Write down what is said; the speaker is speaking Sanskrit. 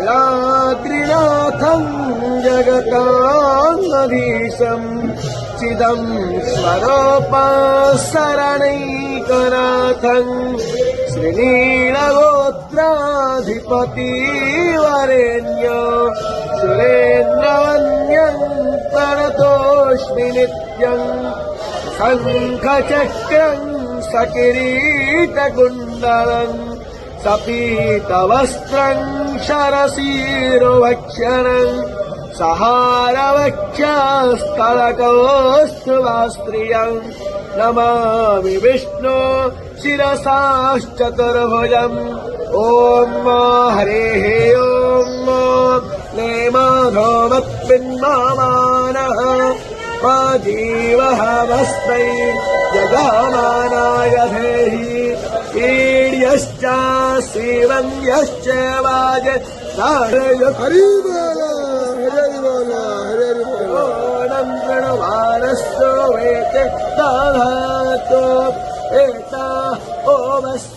नीलाद्रिनाथं जगतान्नधीशं चिदं स्वरूपशरणैकनाथं श्रीनीलगोत्राधिपतिवरेण्य सुरेन्द्रवन्द्यं प्रणतोऽस्मि नित्यं शङ्खचक्रं सकिरीटकुण्डलं सपीतवस्त्रं शरशिरोभक्षणं सहारवक्षस्थलकौस्तुभास्त्रियं नमामि विष्णु शिरसाश्चतुर्भुजम् ॐ हरेः ॐ नेमाधोमत्पिन्मानः जीवहमस्मै जगामानाय धेहि ईड्यश्च शिवन्यश्च वाज ओणं प्रणवानस्तु वेते दाधातु एता ओमस्